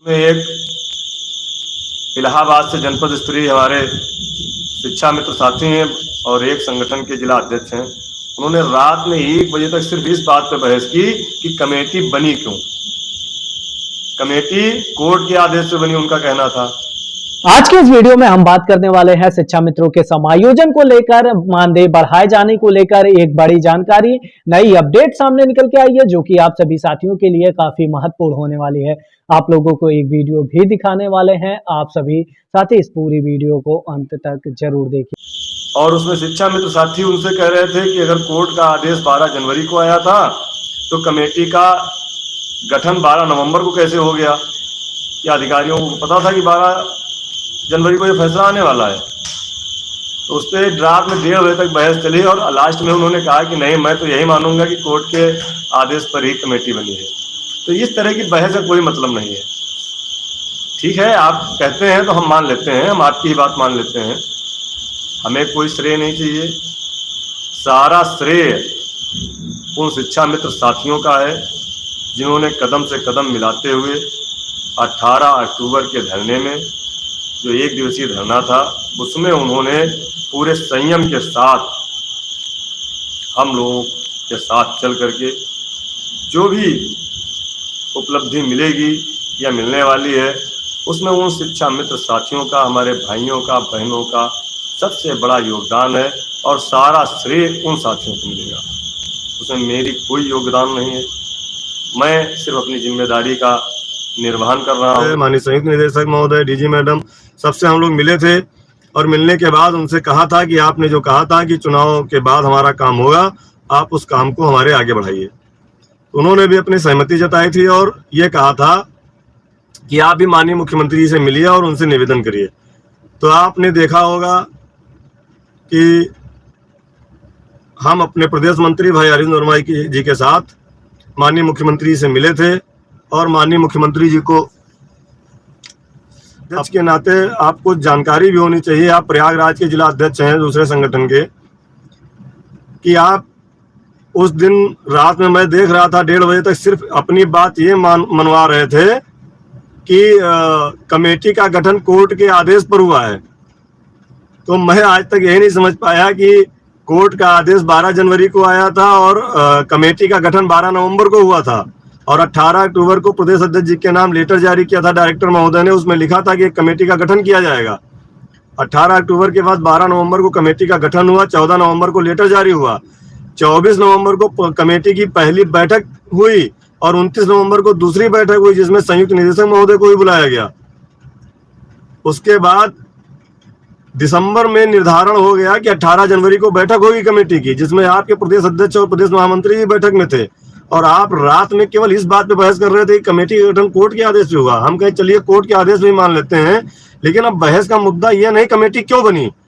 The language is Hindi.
में एक इलाहाबाद से जनपद स्तरीय हमारे शिक्षा मित्र साथी हैं और एक संगठन के जिला अध्यक्ष हैं। उन्होंने रात में 1 बजे तक सिर्फ इस बात पर बहस की कि कमेटी बनी क्यों। कमेटी कोर्ट के आदेश से बनी, उनका कहना था। आज के इस वीडियो में हम बात करने वाले हैं शिक्षा मित्रों के समायोजन को लेकर, मानदेय बढ़ाए जाने को लेकर एक बड़ी जानकारी, नई अपडेट सामने निकल के आई है जो कि आप सभी साथियों के लिए काफी महत्वपूर्ण होने वाली है। आप लोगों को एक वीडियो भी दिखाने वाले हैं, आप सभी साथी इस पूरी वीडियो को अंत तक जरूर देखिए। और उसमें शिक्षा मित्र साथी उनसे कह रहे थे कि अगर कोर्ट का आदेश 12 जनवरी को आया था तो कमेटी का गठन 12 नवंबर को कैसे हो गया। क्या अधिकारियों को पता था कि 12 जनवरी को ये फैसला आने वाला है। तो उस पर रात में 1:30 बजे तक बहस चली और लास्ट में उन्होंने कहा कि नहीं, मैं तो यही मानूंगा कि कोर्ट के आदेश पर ही कमेटी बनी है। तो इस तरह की बहस का कोई मतलब नहीं है। ठीक है, आप कहते हैं तो हम मान लेते हैं, हम आपकी ही बात मान लेते हैं। हमें कोई श्रेय नहीं चाहिए, सारा श्रेय उन शिक्षा मित्र साथियों का है जिन्होंने कदम से कदम मिलाते हुए 18 अक्टूबर के धरने में, जो 1 दिवसीय धरना था, उसमें उन्होंने पूरे संयम के साथ हम लोगों के साथ चल करके जो भी उपलब्धि मिलेगी या मिलने वाली है उसमें उन शिक्षा मित्र साथियों का, हमारे भाइयों का, बहनों का सबसे बड़ा योगदान है और सारा श्रेय उन साथियों को मिलेगा। उसमें मेरी कोई योगदान नहीं है। मैं सिर्फ अपनी जिम्मेदारी का निर्वहन कर रहा हूँ। माननीय संयुक्त निदेशक महोदय, डीजी मैडम, सबसे हम लोग मिले थे और मिलने के बाद उनसे कहा था कि आपने जो कहा था कि चुनाव के बाद हमारा काम होगा, आप उस काम को हमारे आगे बढ़ाइए। उन्होंने भी अपनी सहमति जताई थी और ये कहा था कि आप भी माननीय मुख्यमंत्री जी से मिलिए और उनसे निवेदन करिए। तो आपने देखा होगा कि हम अपने प्रदेश मंत्री भाई अरविंद वर्मा जी के साथ माननीय मुख्यमंत्री जी से मिले थे और माननीय मुख्यमंत्री जी को अध्यक्ष के नाते आपको जानकारी भी होनी चाहिए, आप प्रयागराज के जिला अध्यक्ष हैं दूसरे संगठन के, कि आप उस दिन रात में मैं देख रहा था 1:30 बजे तक सिर्फ अपनी बात ये मनवा रहे थे कि कमेटी का गठन कोर्ट के आदेश पर हुआ है। तो मैं आज तक यही नहीं समझ पाया कि कोर्ट का आदेश 12 जनवरी को आया था और कमेटी का गठन 12 नवंबर को हुआ था और 18 अक्टूबर को प्रदेश अध्यक्ष जी के नाम लेटर जारी किया था डायरेक्टर महोदय ने। उसमें लिखा था कि एक कमेटी का गठन किया जाएगा। 18 अक्टूबर के बाद 12 नवंबर को कमेटी का गठन हुआ, 14 नवंबर को लेटर जारी हुआ, 24 नवंबर को कमेटी की पहली बैठक हुई और 29 नवंबर को दूसरी बैठक हुई जिसमें संयुक्त निदेशक महोदय को भी बुलाया गया। उसके बाद दिसंबर में निर्धारण हो गया कि 18 जनवरी को बैठक होगी कमेटी की, जिसमें आपके प्रदेश अध्यक्ष और प्रदेश महामंत्री भी बैठक में थे और आप रात में केवल इस बात पे बहस कर रहे थे कि कमेटी का गठन कोर्ट के आदेश से हुआ। हम कहे चलिए कोर्ट के आदेश भी मान लेते हैं, लेकिन अब बहस का मुद्दा यह नहीं कमेटी क्यों बनी।